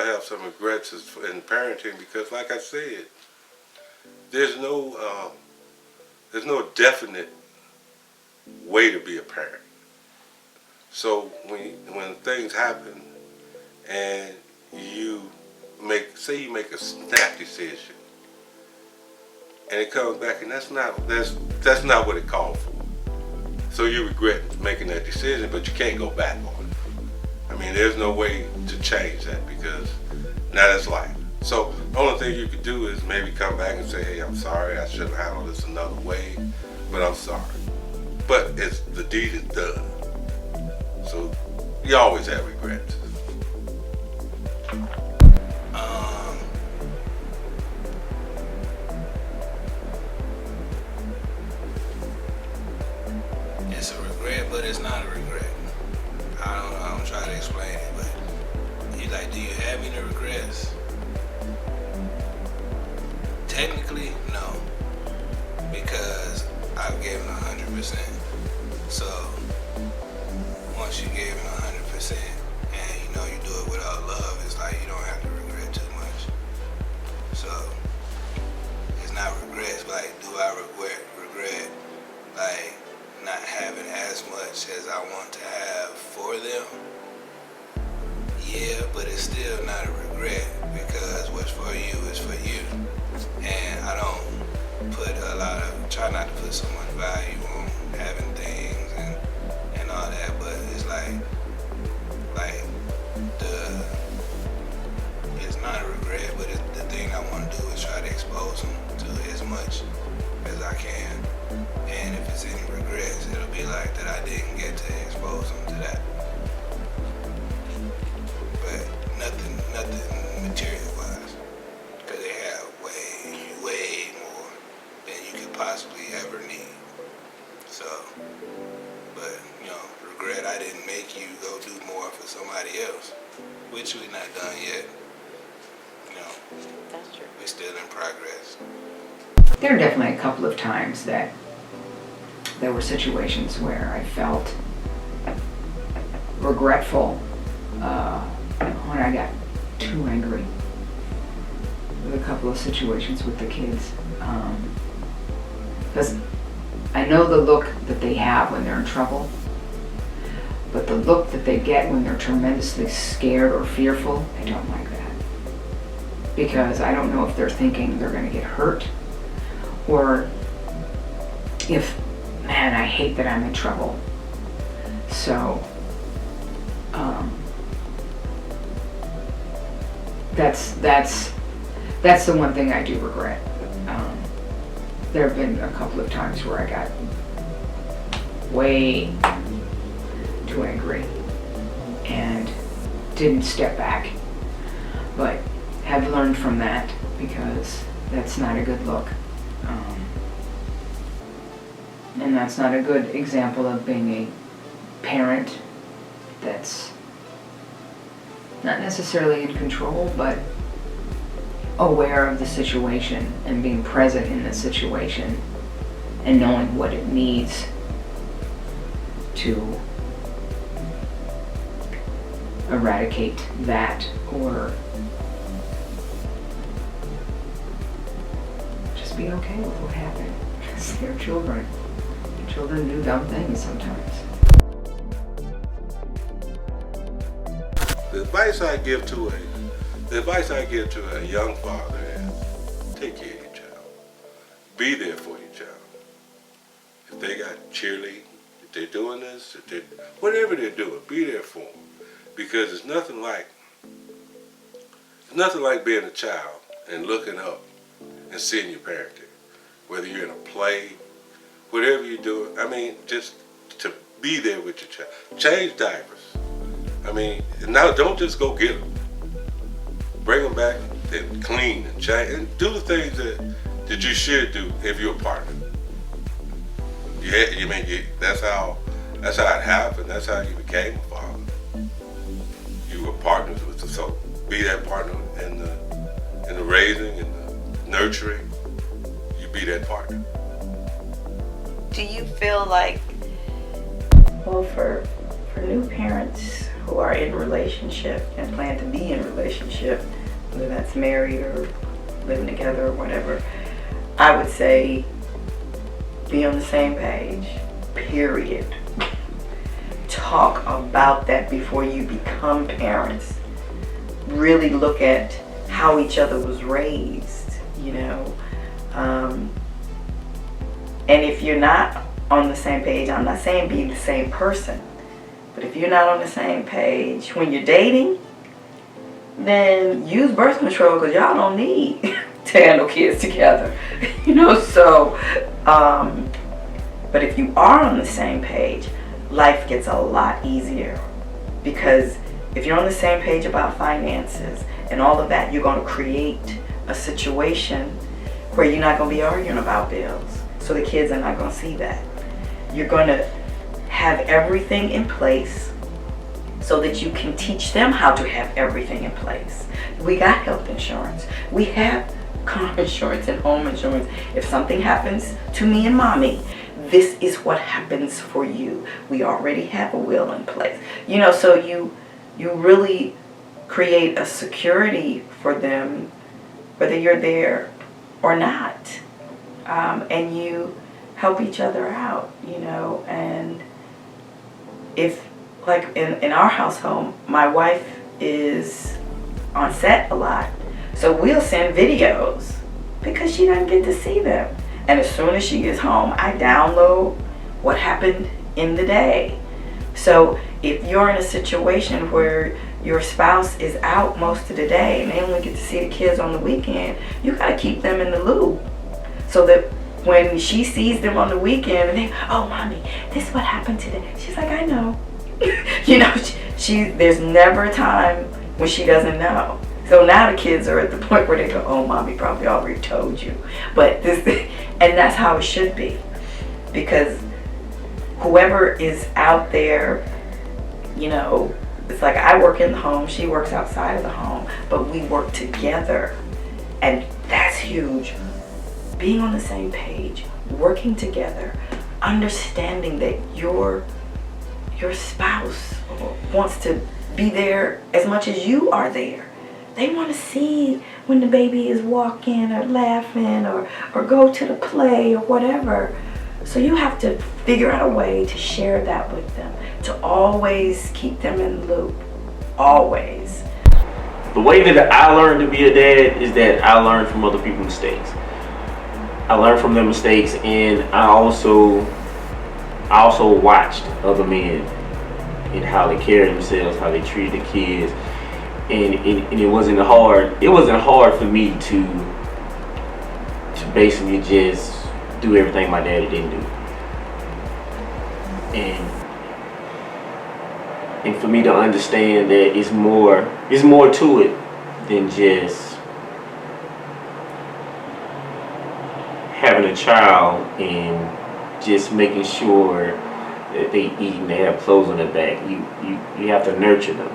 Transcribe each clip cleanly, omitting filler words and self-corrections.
I have some regrets in parenting because, like I said, there's no definite way to be a parent. So when things happen and you make a snap decision and it comes back and that's not what it called for. So you regret making that decision, but you can't go back on it. I mean, there's no way to change that because now that's life. So the only thing you could do is maybe come back and say, hey, I'm sorry, I should have handled this another way, but I'm sorry. But the deed is done. So you always have regrets. It's a regret, but it's not a regret. I don't try to explain it, but you like, do you have any regrets? Technically, no, because I've given 100%. So once you give it 100%, and you know you do it without love, it's like you don't have to regret too much. So it's not regrets, but like, do I regret like not having as much as I want to have for them? Yeah, but it's still not a regret because what's for you is for you. And I don't try not to put so much value on having things and all that, but it's like it's not a regret, but the thing I want to do is try to expose them to as much as I can. And if it's any regrets, it'll be like that I didn't get to expose them to that. But nothing material-wise, because they have way more than you could possibly ever need. So, but regret I didn't make you go do more for somebody else, which we're not done yet. That's true. We're still in progress. There are definitely a couple of times that there were situations where I felt regretful when I got too angry with a couple of situations with the kids. Because I know the look that they have when they're in trouble, but the look that they get when they're tremendously scared or fearful, I don't like that. Because I don't know if they're thinking they're going to get hurt, or if, man, I hate that I'm in trouble. So, that's the one thing I do regret. There have been a couple of times where I got way too angry and didn't step back, but have learned from that because that's not a good look. And that's not a good example of being a parent that's not necessarily in control, but aware of the situation and being present in the situation and knowing what it needs to eradicate that or just be okay with what happened. Because they're children. Children do dumb things sometimes. The advice I give to a young father is take care of your child. Be there for your child. If they got cheerleading, if they're doing this, whatever they're doing, be there for them. Because it's nothing like being a child and looking up and seeing your parenting. Whether you're in a play, whatever you're doing, I mean, just to be there with your child. Change diapers. I mean, now don't just go get them. Bring them back and clean and change and do the things that you should do if you're a partner. That's how it happened. That's how you became a father. You were partners with them, so be that partner in the raising and the nurturing. You be that partner. Do you feel like, well, for new parents who are in relationship and plan to be in relationship, whether that's married or living together or whatever, I would say be on the same page, period. Talk about that before you become parents. Really look at how each other was raised, you know. And if you're not on the same page, I'm not saying be the same person, but if you're not on the same page when you're dating, then use birth control, because y'all don't need to handle kids together, you know. So but if you are on the same page, life gets a lot easier, because if you're on the same page about finances and all of that, you're going to create a situation where you're not going to be arguing about bills, so the kids are not going to see that. You're going to have everything in place so that you can teach them how to have everything in place. We got health insurance. We have car insurance and home insurance. If something happens to me and mommy, this is what happens for you. We already have a will in place. You know, so you really create a security for them, whether you're there or not. And you help each other out, you know. And if, like in our household, my wife is on set a lot, so we'll send videos because she doesn't get to see them. And as soon as she gets home, I download what happened in the day. So if you're in a situation where your spouse is out most of the day and they only get to see the kids on the weekend, you gotta keep them in the loop, so that when she sees them on the weekend and they, oh mommy, this is what happened today, she's like, I know. You know, there's never a time when she doesn't know. So now the kids are at the point where they go, oh, mommy probably already told you. But and that's how it should be. Because whoever is out there, you know, it's like I work in the home, she works outside of the home, but we work together. And that's huge. Being on the same page, working together, understanding that your spouse wants to be there as much as you are there. They want to see when the baby is walking or laughing or go to the play or whatever. So you have to figure out a way to share that with them, to always keep them in the loop, always. The way that I learned to be a dad is that I learned from other people's mistakes. I learned from their mistakes, and I also watched other men and how they carried themselves, how they treated the kids. And it wasn't hard for me to basically just do everything my daddy didn't do. And for me to understand that it's more to it than just having a child and just making sure that they eat and they have clothes on their back. You have to nurture them,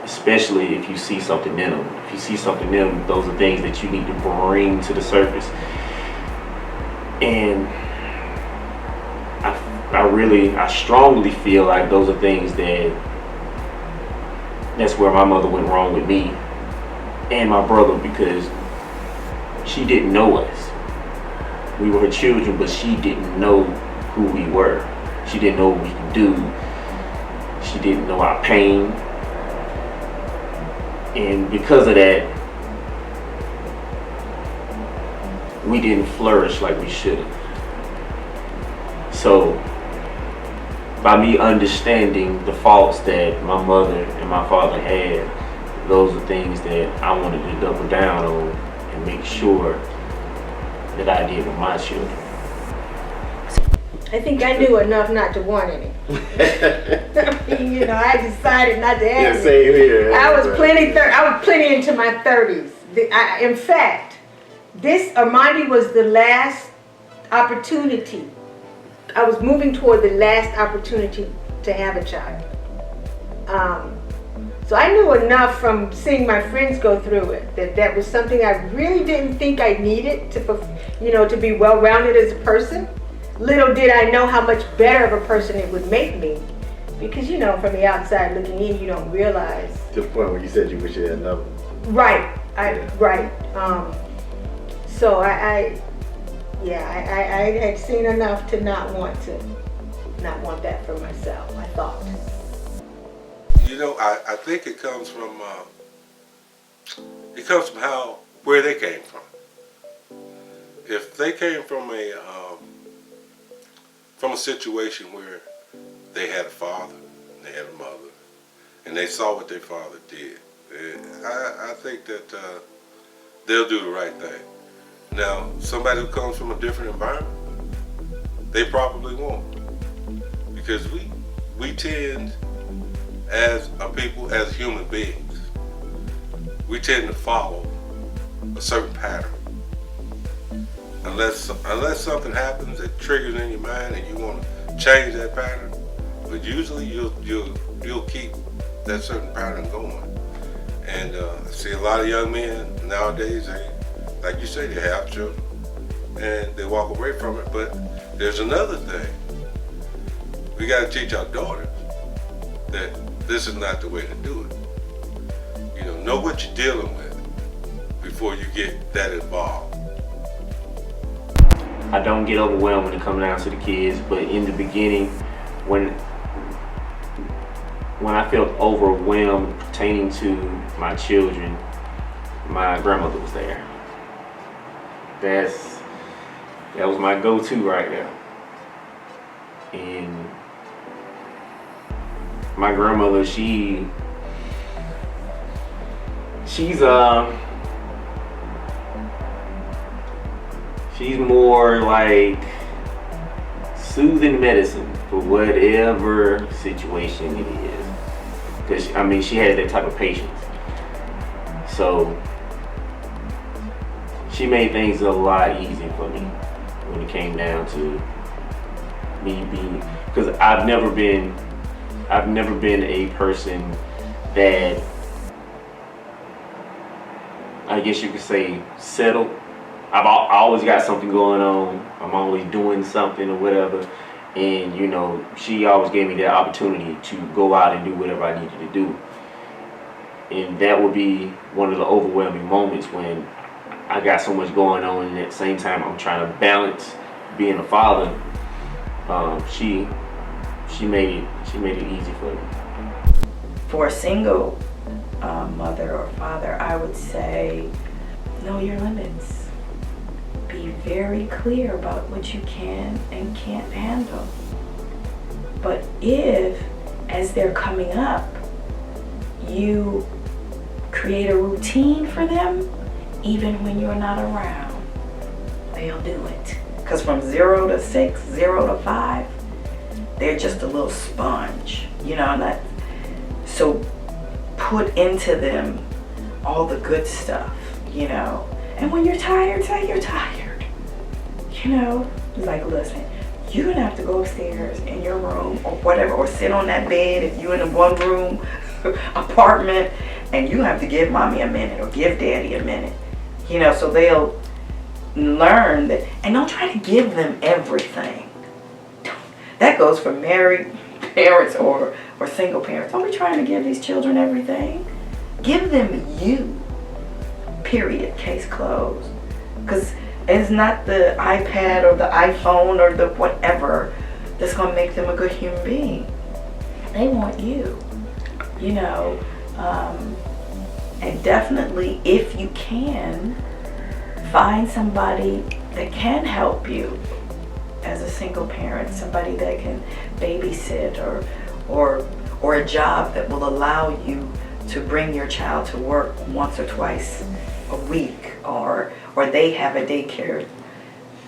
especially if you see something in them. If you see something in them, those are things that you need to bring to the surface. And I strongly feel like those are things that's where my mother went wrong with me and my brother, because she didn't know us. We were her children, but she didn't know who we were. She didn't know what we could do. She didn't know our pain. And because of that, we didn't flourish like we should have. So, by me understanding the faults that my mother and my father had, those are things that I wanted to double down on and make sure that I did with my children. I think I knew enough not to want any. I mean, you know, I decided not to have any. Same here. I was plenty into my 30s. In fact, Armandi was the last opportunity. I was moving toward the last opportunity to have a child. So I knew enough from seeing my friends go through it that was something I really didn't think I needed to be well-rounded as a person. Little did I know how much better of a person it would make me Because, you know, from the outside looking in, you don't realize. To the point where you said you wish you had another one. Right. Yeah. Right. So I had seen enough to not want that for myself, I thought. You know, I think it comes from where they came from. If they came from a situation where they had a father, they had a mother, and they saw what their father did, I think that they'll do the right thing. Now, somebody who comes from a different environment, they probably won't, because we tend, as a people, as human beings, we tend to follow a certain pattern. Unless something happens that triggers in your mind and you want to change that pattern, but usually you'll keep that certain pattern going. And I see a lot of young men nowadays, like you say, they have children and they walk away from it. But there's another thing. We got to teach our daughters that this is not the way to do it. You know what you're dealing with before you get that involved. I don't get overwhelmed when it comes down to the kids, but in the beginning, when I felt overwhelmed pertaining to my children, my grandmother was there. That was my go-to right there. And my grandmother, she's more like soothing medicine for whatever situation it is. Because, I mean, she has that type of patience. So, she made things a lot easier for me when it came down to me being, because I've never been a person that, I guess you could say, settled. I always got something going on. I'm always doing something or whatever. And, you know, she always gave me that opportunity to go out and do whatever I needed to do. And that would be one of the overwhelming moments when I got so much going on, and at the same time I'm trying to balance being a father. She made it easy for me. For a single mother or father, I would say know your limits. Be very clear about what you can and can't handle. But if, as they're coming up, you create a routine for them, even when you're not around, they'll do it. Because from 0 to 6, 0 to 5, they're just a little sponge, you know. Not so put into them all the good stuff, you know. And when you're tired, say you're tired. You know, like, listen, you're gonna have to go upstairs in your room or whatever, or sit on that bed if you're in a one room apartment, and you have to give mommy a minute or give daddy a minute. You know, so they'll learn that, and don't try to give them everything. That goes for married parents or single parents. Don't be trying to give these children everything. Give them you. Period. Case closed. Because it's not the iPad or the iPhone or the whatever that's going to make them a good human being. They want you. You know, and definitely, if you can, find somebody that can help you as a single parent, somebody that can babysit or a job that will allow you to bring your child to work once or twice a week, or they have a daycare,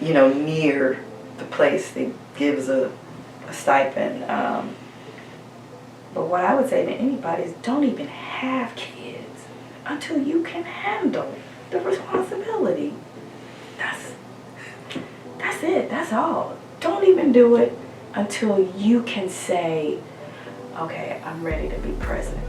you know, near the place that gives a stipend. But what I would say to anybody is, don't even have kids until you can handle the responsibility. That's it. That's all. Don't even do it until you can say, okay, I'm ready to be present.